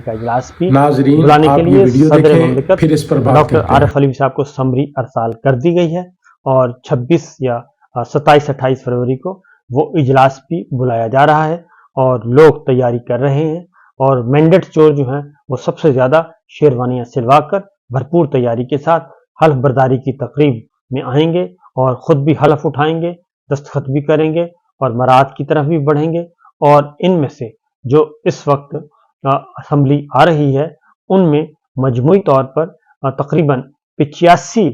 का इजलास भी नाजरीन, बुलाने के आप ये लिए वीडियो सदर देखें, मुमलिकत फिर इस पर बात डॉक्टर करते हैं। आरिफ अलवी साहब को समरी अरसाल कर दी गई है और 26 या 27-28 फरवरी को वो इजलास भी बुलाया जा रहा है और लोग तैयारी कर रहे हैं और मैंडेट चोर जो हैं वो सबसे ज़्यादा शेरवानियाँ सिलवाकर भरपूर तैयारी के साथ हल्फ बर्दारी की तकरीब में आएंगे और ख़ुद भी हल्फ उठाएंगे, दस्तखत भी करेंगे और मराद की तरफ भी बढ़ेंगे। और इनमें से जो इस वक्त असम्बली आ रही है उनमें मजमूई तौर पर तकरीबन 85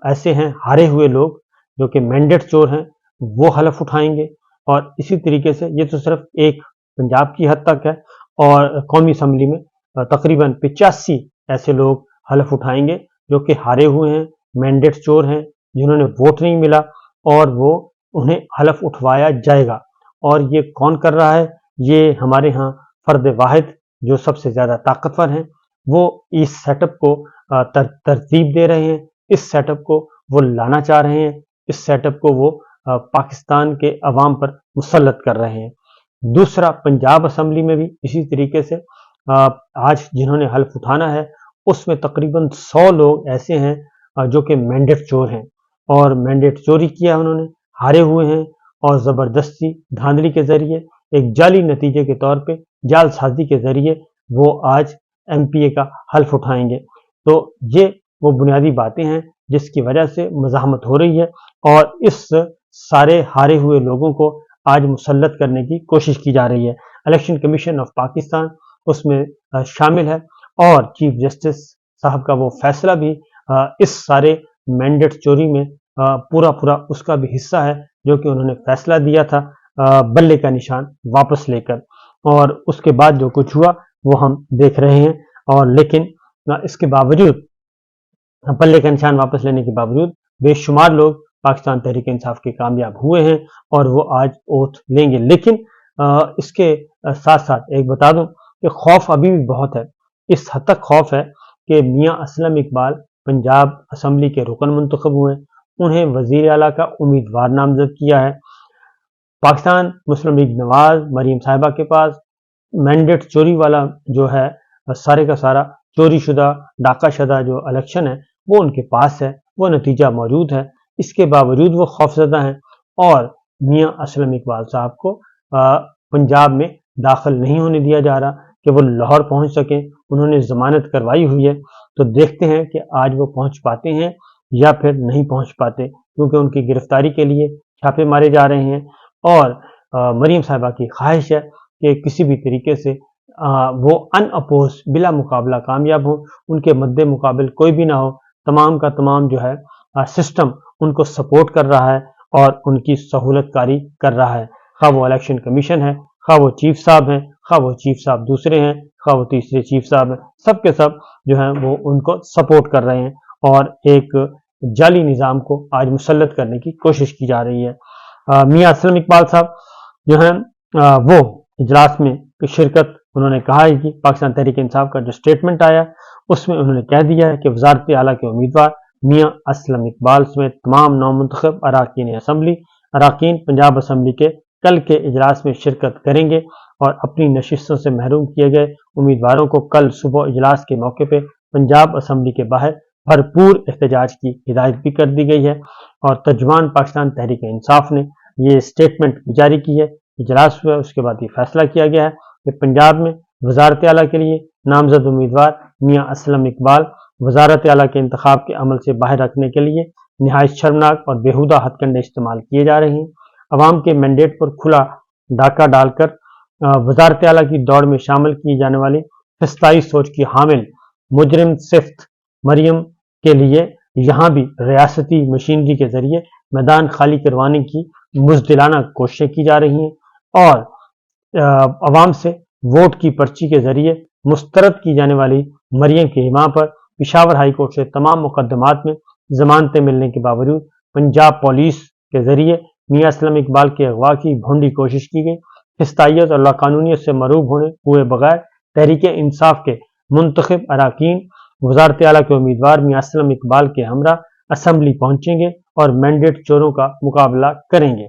ऐसे हैं हारे हुए लोग जो कि मैंडेट चोर हैं, वो हलफ उठाएंगे। और इसी तरीके से ये तो सिर्फ एक पंजाब की हद तक है और कौमी असम्बली में तकरीबन 85 ऐसे लोग हलफ उठाएंगे जो कि हारे हुए हैं, मैंडेट चोर हैं, जिन्होंने वोट नहीं मिला और वो उन्हें हलफ उठवाया जाएगा। और ये कौन कर रहा है? ये हमारे यहाँ फर्द वाहिद जो सबसे ज़्यादा ताकतवर हैं वो इस सेटअप को तरतीब दे रहे हैं, इस सेटअप को वो लाना चाह रहे हैं, इस सेटअप को वो पाकिस्तान के अवाम पर मुसल्लत कर रहे हैं। दूसरा, पंजाब असम्बली में भी इसी तरीके से आज जिन्होंने हल्फ उठाना है उसमें तकरीबन 100 लोग ऐसे हैं जो कि मैंडेट चोर हैं और मैंडेट चोरी किया उन्होंने, हारे हुए हैं और ज़बरदस्ती धांधली के ज़रिए एक जाली नतीजे के तौर पे जालसाजी के ज़रिए वो आज MPA का हल्फ उठाएंगे। तो ये वो बुनियादी बातें हैं जिसकी वजह से मज़ाहमत हो रही है और इस सारे हारे हुए लोगों को आज मुसल्लत करने की कोशिश की जा रही है। इलेक्शन कमीशन ऑफ पाकिस्तान उसमें शामिल है और चीफ जस्टिस साहब का वो फैसला भी इस सारे मैंडेट चोरी में पूरा उसका भी हिस्सा है जो कि उन्होंने फैसला दिया था बल्ले का निशान वापस लेकर। और उसके बाद जो कुछ हुआ वो हम देख रहे हैं। और लेकिन इसके बावजूद बल्ले का निशान वापस लेने के बावजूद बेशुमार लोग पाकिस्तान तहरीक इंसाफ के कामयाब हुए हैं और वो आज ओथ लेंगे। लेकिन इसके साथ साथ एक बता दूं कि खौफ अभी भी बहुत है। इस हद तक खौफ है कि मियाँ असलम इकबाल पंजाब असम्बली के रुकन मुंतखब हुए, उन्हें वजीर आला का उम्मीदवार नामजद किया है। पाकिस्तान मुस्लिम लीग नवाज मरीम साहिबा के पास मैंडेट चोरी वाला जो है सारे का सारा चोरी शुदा डाका शुदा जो इलेक्शन है वो उनके पास है, वो नतीजा मौजूद है। इसके बावजूद वो खौफजदा हैं और मियाँ असलम इकबाल साहब को पंजाब में दाखिल नहीं होने दिया जा रहा कि वो लाहौर पहुंच सकें। उन्होंने ज़मानत करवाई हुई है, तो देखते हैं कि आज वो पहुंच पाते हैं या फिर नहीं पहुंच पाते, क्योंकि उनकी गिरफ्तारी के लिए छापे मारे जा रहे हैं। और मरीम साहिबा की ख्वाहिश है कि किसी भी तरीके से वो अनअपोज बिला मुकाबला कामयाब हो, उनके मद्दे मुकाबिल कोई भी ना हो। तमाम का तमाम जो है सिस्टम उनको सपोर्ट कर रहा है और उनकी सहूलत कारी कर रहा है, खा वो इलेक्शन कमीशन है, खा वो चीफ साहब हैं, खा वो चीफ साहब दूसरे हैं, खा वो तीसरे चीफ साहब हैं, सब के सब जो हैं वो उनको सपोर्ट कर रहे हैं और एक जाली निज़ाम को आज मुसल्लत करने की कोशिश की जा रही है। मियाँ असलम इकबाल साहब जो हैं वो इजलास में शिरकत, उन्होंने कहा है कि पाकिस्तान तहरीक इंसाफ का जो स्टेटमेंट आया उसमें उन्होंने कह दिया है कि वजारत आला के उम्मीदवार मियाँ असलम इकबाल समेत तमाम नौमुंतखब अराकीन असम्बली अराकीन पंजाब असम्बली के कल के इजलास में शिरकत करेंगे और अपनी नशिस्तों से महरूम किए गए उम्मीदवारों को कल सुबह इजलास के मौके पर पंजाब असम्बली के बाहर भरपूर एहतजाज की हिदायत भी कर दी गई है। और तर्जुमान पाकिस्तान तहरीक इंसाफ ने ये स्टेटमेंट जारी की है। इजलास हुआ, उसके बाद ये फैसला किया गया है कि पंजाब में वजारत आला के लिए नामजद उम्मीदवार मियाँ असलम इकबाल वजारत आला के इंतखाब के अमल से बाहर रखने के लिए नहायत शर्मनाक और बेहुदा हथकंडे इस्तेमाल किए जा रहे हैं। अवाम के मैंडेट पर खुला डाका डालकर वजारत आला की दौड़ में शामिल की जाने वाली फिस्ताई सोच की हामिल मुजरिम सिफ्त मरियम के लिए यहाँ भी रियासती मशीनरी के जरिए मैदान खाली करवाने की मुजदिलाना कोशिशें की जा रही हैं और अवाम से वोट की पर्ची के जरिए मुस्तरद की जाने वाली मरियम की हिमा पर पेशावर हाई कोर्ट से तमाम मुकदमात में जमानतें मिलने के बावजूद पंजाब पुलिस के जरिए मियाँ असलम इकबाल के अगवा की भोंडी कोशिश की गई। फिस्तायत और लाकानूनियत से मरूब हुए बगैर तहरीक इंसाफ के मुंतखब अराकीन वजारत आला के उम्मीदवार मियाँ असलम इकबाल के हमरा असम्बली पहुंचेंगे और मैंडेट चोरों का मुकाबला करेंगे।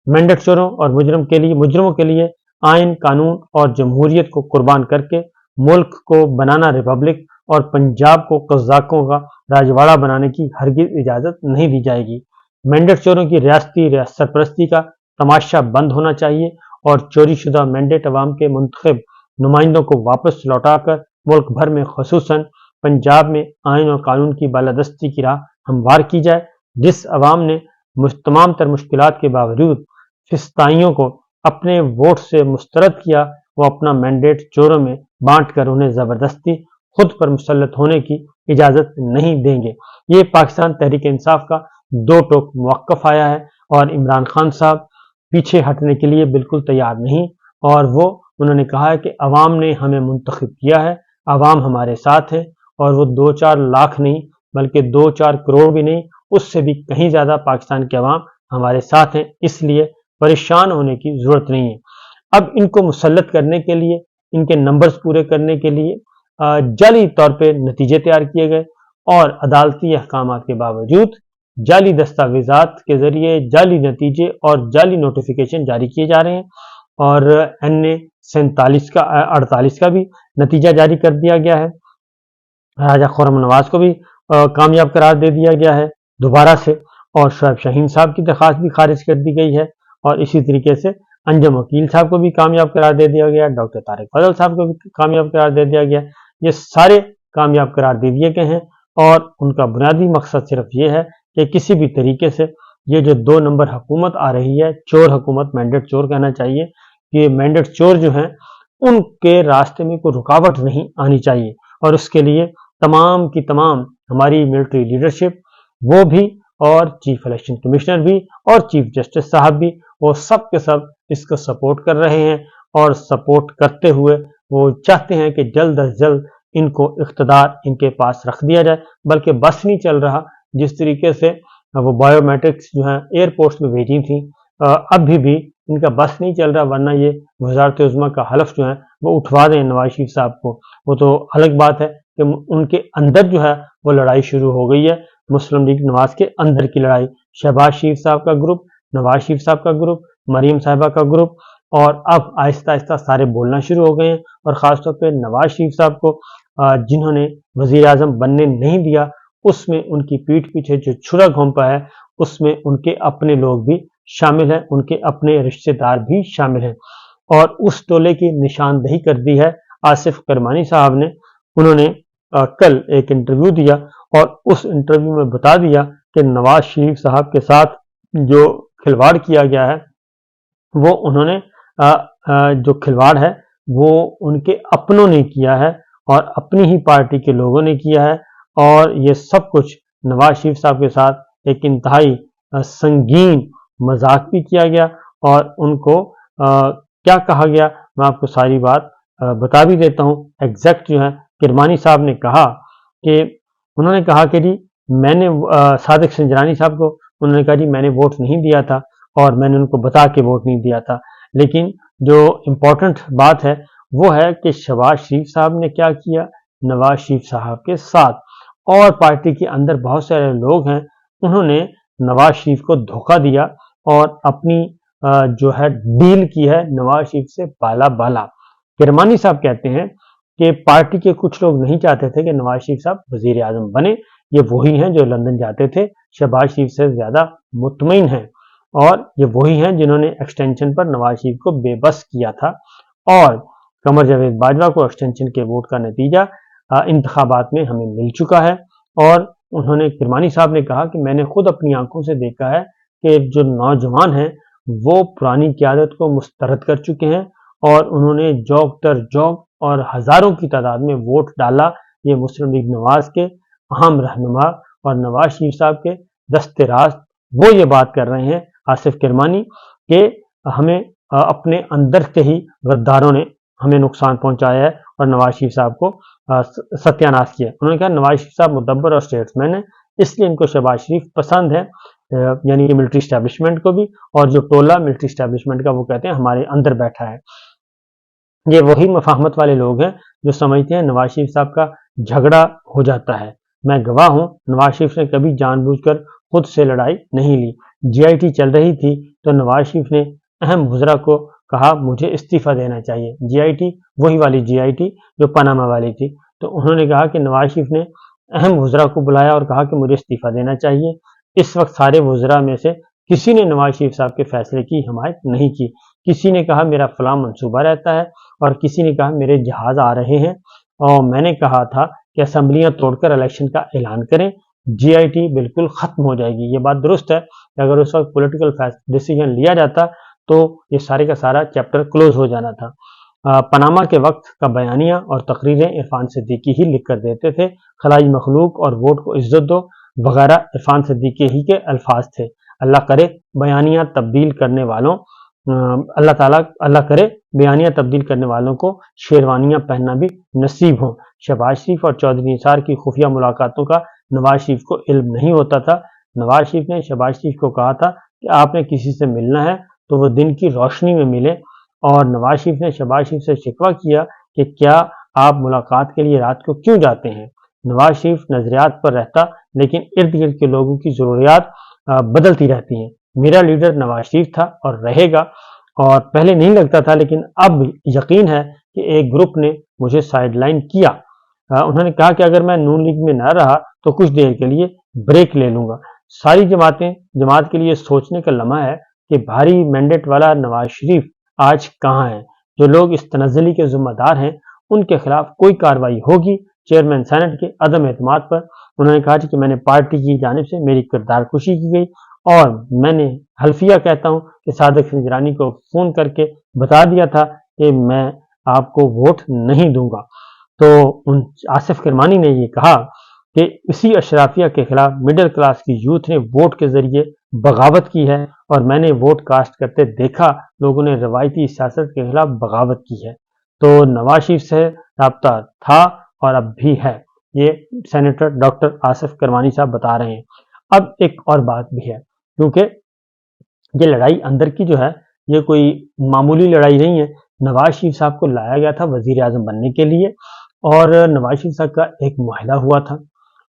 मैंडेट चोरों और मुजरिमों के लिए आइन, कानून और जमहूरियत को कुर्बान करके मुल्क को बनाना रिपब्लिक और पंजाब को कज़ाकों का राजवाड़ा बनाने की हरगिज इजाज़त नहीं दी जाएगी। मैंडेट चोरों की रियासती सरपरस्ती का तमाशा बंद होना चाहिए और चोरी शुदा मैंडेट अवाम के मुंतखब नुमाइंदों को वापस लौटाकर मुल्क भर में खसूसन पंजाब में आइन और कानून की बालादस्ती की राह हमवार की जाए। जिस अवाम ने तमाम तर मुश्किलात के बावजूद फिस्ताइयों को अपने वोट से मुस्तरद किया, वो अपना मैंडेट चोरों में बांट कर उन्हें जबरदस्ती खुद पर मुसल्लत होने की इजाजत नहीं देंगे। ये पाकिस्तान तहरीक इंसाफ का दो टोक मौक़िफ़ आया है और इमरान खान साहब पीछे हटने के लिए बिल्कुल तैयार नहीं, और वो उन्होंने कहा है कि अवाम ने हमें मुंतखब किया है, अवाम हमारे साथ है, और वो 2-4 लाख नहीं बल्कि 2-4 करोड़ भी नहीं, उससे भी कहीं ज़्यादा पाकिस्तान के अवाम हमारे साथ हैं, इसलिए परेशान होने की ज़रूरत नहीं है। अब इनको मुसल्लत करने के लिए, इनके नंबर्स पूरे करने के लिए जाली तौर पे नतीजे तैयार किए गए और अदालती अहकामात के बावजूद जाली दस्तावेजात के जरिए जाली नतीजे और जाली नोटिफिकेशन जारी किए जा रहे हैं, और NA 48 का भी नतीजा जारी कर दिया गया है। राजा खुर्रम नवाज को भी कामयाब करार दे दिया गया है दोबारा से, और शोएब शाहीन साहब की दरख्वास्त भी खारिज कर दी गई है, और इसी तरीके से अंजम वकील साहब को भी कामयाब करार दे दिया गया, डॉक्टर तारिक फजल साहब को भी कामयाब करार दे दिया गया। ये सारे कामयाब करार दे दिए गए हैं, और उनका बुनियादी मकसद सिर्फ ये है कि किसी भी तरीके से ये जो 2 नंबर हुकूमत आ रही है, चोर हुकूमत, मैंडेट चोर कहना चाहिए, कि मैंडेट चोर जो हैं उनके रास्ते में कोई रुकावट नहीं आनी चाहिए, और उसके लिए तमाम की तमाम हमारी मिलिट्री लीडरशिप, वो भी, और चीफ इलेक्शन कमिश्नर भी, और चीफ जस्टिस साहब भी, वो सब के सब इसको सपोर्ट कर रहे हैं, और सपोर्ट करते हुए वो चाहते हैं कि जल्द अज जल्द इनको इख्तिदार इनके पास रख दिया जाए। बल्कि बस नहीं चल रहा, जिस तरीके से वो बायोमेट्रिक्स जो है एयरपोर्ट में भेजी थी, अभी भी इनका बस नहीं चल रहा, वरना ये वज़ारत उज़्मा का हलफ जो है वो उठवा दें नवाज शरीफ साहब को। वो तो अलग बात है कि उनके अंदर जो है वो लड़ाई शुरू हो गई है, मुस्लिम लीग नवाज के अंदर की लड़ाई। शहबाज शरीफ साहब का ग्रुप, नवाज शरीफ साहब का ग्रुप, मरीम साहिबा का ग्रुप, और अब आहिस्ता आहिस्ता सारे बोलना शुरू हो गए हैं, और ख़ासतौर पर नवाज शरीफ साहब को जिन्होंने वज़ीर आज़म बनने नहीं दिया, उसमें उनकी पीठ पीछे जो छुरा घोंपा है, उसमें उनके अपने लोग भी शामिल हैं, उनके अपने रिश्तेदार भी शामिल हैं, और उस टोले की निशानदेही कर दी है आसिफ करमानी साहब ने। उन्होंने कल एक इंटरव्यू दिया, और उस इंटरव्यू में बता दिया कि नवाज शरीफ साहब के साथ जो खिलवाड़ किया गया है, वो उन्होंने जो खिलवाड़ है वो उनके अपनों ने किया है, और अपनी ही पार्टी के लोगों ने किया है, और ये सब कुछ नवाज शरीफ साहब के साथ एक इंतहाई संगीन मजाक भी किया गया, और उनको क्या कहा गया, मैं आपको सारी बात बता भी देता हूँ। एग्जैक्ट जो है किरमानी साहब ने कहा कि उन्होंने कहा कि जी मैंने सादिक संजरानी साहब को उन्होंने कहा जी मैंने वोट नहीं दिया था, और मैंने उनको बता के वोट नहीं दिया था, लेकिन जो इम्पोर्टेंट बात है वो है कि शहबाज शरीफ साहब ने क्या किया नवाज शरीफ साहब के साथ, और पार्टी के अंदर बहुत सारे लोग हैं, उन्होंने नवाज शरीफ को धोखा दिया और अपनी जो है डील की है नवाज शरीफ से बाला बाला। किरमानी साहब कहते हैं कि पार्टी के कुछ लोग नहीं चाहते थे कि नवाज शरीफ साहब वजीर आजम बने, ये वही हैं जो लंदन जाते थे, शहबाज शरीफ से ज्यादा मुतमईन हैं, और ये वही हैं जिन्होंने एक्सटेंशन पर नवाज शरीफ को बेबस किया था, और कमर जावेद बाजवा को एक्सटेंशन के वोट का नतीजा इंतखाबात में हमें मिल चुका है। और उन्होंने किरमानी साहब ने कहा कि मैंने खुद अपनी आंखों से देखा है कि जो नौजवान हैं वो पुरानी क़यादत को मुस्तरद कर चुके हैं, और उन्होंने जौक दर जौक और हजारों की तादाद में वोट डाला। ये मुस्लिम लीग नवाज के अहम रहनुमा और नवाज शरीफ साहब के दस्ते रास्त वो ये बात कर रहे हैं आसिफ किरमानी के हमें अपने अंदर से ही गद्दारों ने हमें नुकसान पहुंचाया है और नवाज शरीफ साहब को सत्यानाश किया। उन्होंने कहा नवाज शरीफ साहब मुदब्बर और स्टेट्समैन है, इसलिए इनको शहबाज शरीफ पसंद है, यानी कि मिलिट्री स्टैब्लिशमेंट को भी, और जो टोला मिलिट्री स्टैब्लिशमेंट का वो कहते हैं हमारे अंदर बैठा है। ये वही मफाहमत वाले लोग हैं जो समझते हैं नवाज शरीफ साहब का झगड़ा हो जाता है। मैं गवाह हूं, नवाज शरीफ ने कभी जानबूझकर खुद से लड़ाई नहीं ली। GIT चल रही थी तो नवाज शरीफ ने अहम वज़रा को کہا مجھے استعفیٰ دینا چاہیے. GIT وہی والی GIT جو پاناما والی تھی. تو انہوں نے کہا کہ نواز شریف نے اہم وزراء کو بلایا اور کہا کہ مجھے استعفیٰ دینا چاہیے. اس وقت سارے وزراء میں سے کسی نے نواز شریف صاحب کے فیصلے کی حمایت نہیں کی. کسی نے کہا میرا فلاں منصوبہ رہتا ہے اور کسی نے کہا میرے جہاز آ رہے ہیں اور میں نے کہا تھا کہ اسمبلیاں توڑ کر الیکشن کا اعلان کریں, GIT بالکل ختم ہو جائے گی. یہ بات درست ہے کہ اگر اس وقت پولیٹیکل ڈیسیجن لیا جاتا تو یہ سارے کا سارا چیپٹر کلوز ہو جانا تھا. پاناما کے وقت کا بیانیہ اور تقریریں عرفان صدیقی ہی لکھ کر دیتے تھے. خلائی مخلوق اور ووٹ کو عزت دو وغیرہ عرفان صدیقی ہی کے الفاظ تھے. اللہ کرے بیانیہ تبدیل کرنے والوں کو شیروانیاں پہننا بھی نصیب ہوں. شہباز شریف اور چودھری نثار کی خفیہ ملاقاتوں کا نواز شریف کو علم نہیں ہوتا تھا. نواز شریف نے شہباز شریف کو کہا تھا کہ آپ نے کسی سے ملنا ہے تو وہ دن کی روشنی میں ملے, اور نواز شریف نے شہباز شریف سے شکوہ کیا کہ کیا آپ ملاقات کے لیے رات کو کیوں جاتے ہیں. نواز شریف نظریات پر رہتا لیکن ارد گرد کے لوگوں کی ضروریات بدلتی رہتی ہیں. میرا لیڈر نواز شریف تھا اور رہے گا, اور پہلے نہیں لگتا تھا لیکن اب یقین ہے کہ ایک گروپ نے مجھے سائیڈ لائن کیا. انہوں نے کہا کہ اگر میں نون لیگ میں نہ رہا تو کچھ دیر کے لیے بریک لے لوں گا. ساری جماعت کے لیے سوچنے کا لمحہ ہے کہ بھاری مینڈیٹ والا نواز شریف آج کہاں ہے. جو لوگ اس تنزلی کے ذمہ دار ہیں ان کے خلاف کوئی کارروائی ہوگی. چیئرمین سینٹ کے عدم اعتماد پر انہوں نے کہا کہ میں نے پارٹی کی جانب سے میری کردار کشی کی گئی اور میں نے حلفیہ کہتا ہوں کہ صادق نجرانی کو فون کر کے بتا دیا تھا کہ میں آپ کو ووٹ نہیں دوں گا. تو آصف کرمانی نے یہ کہا کہ اسی اشرافیہ کے خلاف مڈل کلاس کی یوتھ نے ووٹ کے ذریعے بغاوت کی ہے اور میں نے ووٹ کاسٹ کرتے دیکھا لوگوں نے روایتی سیاست کے خلاف بغاوت کی ہے. تو نواز شریف سے رابطہ تھا اور اب بھی ہے. یہ سینیٹر ڈاکٹر آصف کرمانی صاحب بتا رہے ہیں. اب ایک اور بات بھی ہے, کیونکہ یہ لڑائی اندر کی جو ہے یہ کوئی معمولی لڑائی نہیں ہے. نواز شریف صاحب کو لایا گیا تھا وزیر اعظم بننے کے لیے اور نواز شریف صاحب کا ایک معاہدہ ہوا تھا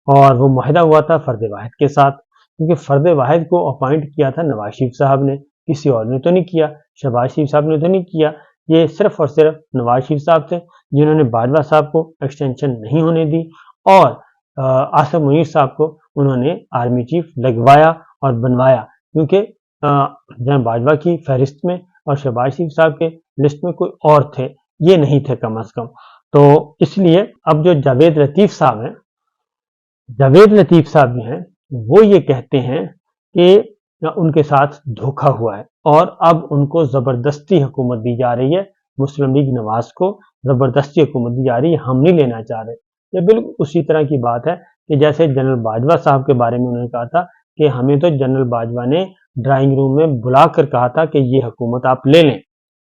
اور وہ معاہدہ ہوا تھا فرد واحد کے ساتھ, کیونکہ فرد واحد کو اپوائنٹ کیا تھا نواز شریف صاحب نے, کسی اور نے تو نہیں کیا, شہباز شریف صاحب نے تو نہیں کیا. یہ صرف اور صرف نواز شریف صاحب تھے جنہوں نے باجوہ صاحب کو ایکسٹینشن نہیں ہونے دی اور عاصم منیر صاحب کو انہوں نے آرمی چیف لگوایا اور بنوایا, کیونکہ جناب باجوہ کی فہرست میں اور شہباز شریف صاحب کے لسٹ میں کوئی اور تھے, یہ نہیں تھے کم از کم. تو اس لیے اب جو جاوید لطیف صاحب جو ہیں وہ یہ کہتے ہیں کہ ان کے ساتھ دھوکہ ہوا ہے اور اب ان کو زبردستی حکومت دی جا رہی ہے. مسلم لیگ نواز کو زبردستی حکومت دی جا رہی ہے, ہم نہیں لینا چاہ رہے. یہ بالکل اسی طرح کی بات ہے کہ جیسے جنرل باجوہ صاحب کے بارے میں انہوں نے کہا تھا کہ ہمیں تو جنرل باجوہ نے ڈرائنگ روم میں بلا کر کہا تھا کہ یہ حکومت آپ لے لیں,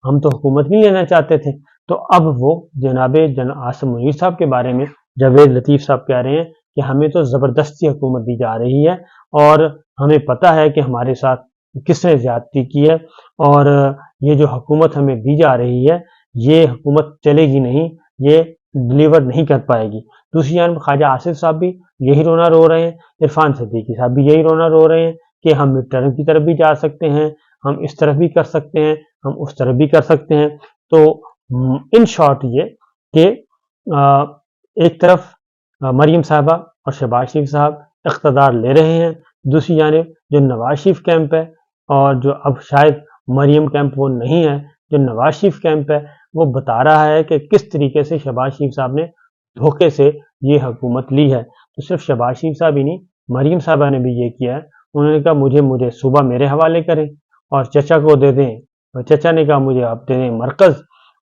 ہم تو حکومت نہیں لینا چاہتے تھے. تو اب وہ جناب عاصم منیر صاحب کے بارے میں جاوید لطیف صاحب کہہ رہے ہیں کہ ہمیں تو زبردستی حکومت دی جا رہی ہے اور ہمیں پتہ ہے کہ ہمارے ساتھ کس نے زیادتی کی ہے اور یہ جو حکومت ہمیں دی جا رہی ہے یہ حکومت چلے گی نہیں, یہ ڈلیور نہیں کر پائے گی. دوسری جانب خواجہ آصف صاحب بھی یہی رونا رو رہے ہیں, عرفان صدیقی صاحب بھی یہی رونا رو رہے ہیں کہ ہم مڈ ٹرم کی طرف بھی جا سکتے ہیں, ہم اس طرف بھی کر سکتے ہیں, ہم اس طرف بھی کر سکتے ہیں. تو ان شارٹ یہ کہ ایک طرف مریم صاحبہ اور شہباز شریف صاحب اقتدار لے رہے ہیں, دوسری جانب جو نواز شریف کیمپ ہے اور جو اب شاید مریم کیمپ وہ نہیں ہے, جو نواز شریف کیمپ ہے وہ بتا رہا ہے کہ کس طریقے سے شہباز شریف صاحب نے دھوکے سے یہ حکومت لی ہے. تو صرف شہباز شریف صاحب ہی نہیں, مریم صاحبہ نے بھی یہ کیا ہے. انہوں نے کہا مجھے صوبہ میرے حوالے کریں اور چچا کو دے دیں, اور چچا نے کہا مجھے آپ دے دیں مرکز,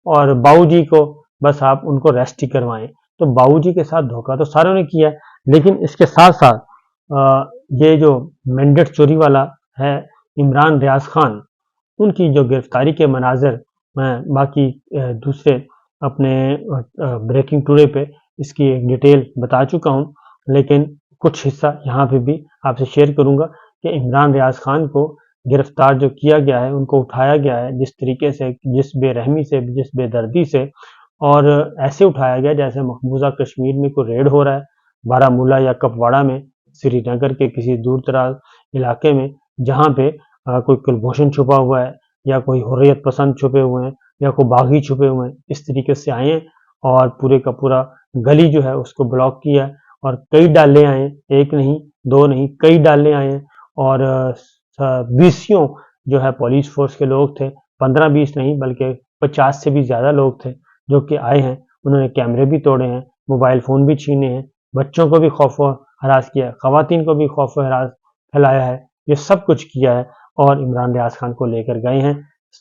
اور باؤ جی کو بس آپ ان کو ریسٹ ہی کروائیں. تو باؤ جی کے ساتھ دھوکہ تو ساروں نے کیا ہے, لیکن اس کے ساتھ ساتھ یہ جو مینڈیٹ چوری والا ہے عمران ریاض خان, ان کی جو گرفتاری کے مناظر میں باقی دوسرے اپنے بریکنگ ٹوڈے پہ اس کی ایک ڈیٹیل بتا چکا ہوں, لیکن کچھ حصہ یہاں پہ بھی آپ سے شیئر کروں گا کہ عمران ریاض خان کو گرفتار جو کیا گیا ہے, ان کو اٹھایا گیا ہے جس طریقے سے, جس بے رحمی سے, جس بے دردی سے, اور ایسے اٹھایا گیا جیسے مقبوضہ کشمیر میں کوئی ریڈ ہو رہا ہے, بارہ یا کپواڑہ میں, سری نگر کے کسی دور دراز علاقے میں جہاں پہ کوئی کلبھوشن چھپا ہوا ہے یا کوئی حریت پسند چھپے ہوئے ہیں یا کوئی باغی چھپے ہوئے ہیں، اس طریقے سے آئے ہیں اور پورے کا پورا گلی جو ہے اس کو بلاک کیا ہے اور کئی ڈالے آئے ہیں، ایک نہیں دو نہیں کئی ڈالے آئے ہیں اور بیسیوں جو ہے پولیس فورس کے لوگ تھے، 15-20 نہیں بلکہ 50 سے بھی زیادہ لوگ تھے جو کہ آئے ہیں، انہوں نے کیمرے بھی توڑے ہیں، موبائل فون بھی چھینے ہیں، بچوں کو بھی خوف و ہراس کیا ہے، خواتین کو بھی خوف و ہراس پھیلایا ہے، یہ سب کچھ کیا ہے اور عمران ریاض خان کو لے کر گئے ہیں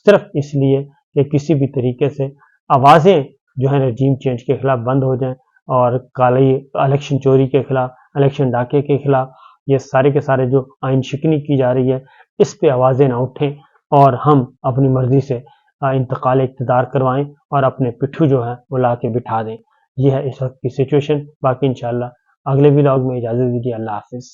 صرف اس لیے کہ کسی بھی طریقے سے آوازیں جو ہے رجیم چینج کے خلاف بند ہو جائیں اور کالی الیکشن چوری کے خلاف، الیکشن ڈاکے کے خلاف، یہ سارے کے سارے جو آئین شکنی کی جا رہی ہے اس پہ آوازیں نہ اٹھیں اور ہم اپنی مرضی سے انتقال اقتدار کروائیں اور اپنے پٹھو جو ہے وہ لا کے بٹھا دیں۔ یہ ہے اس وقت کی سچویشن، باقی انشاءاللہ اگلے ولاگ میں اجازت دیجیے، اللہ حافظ۔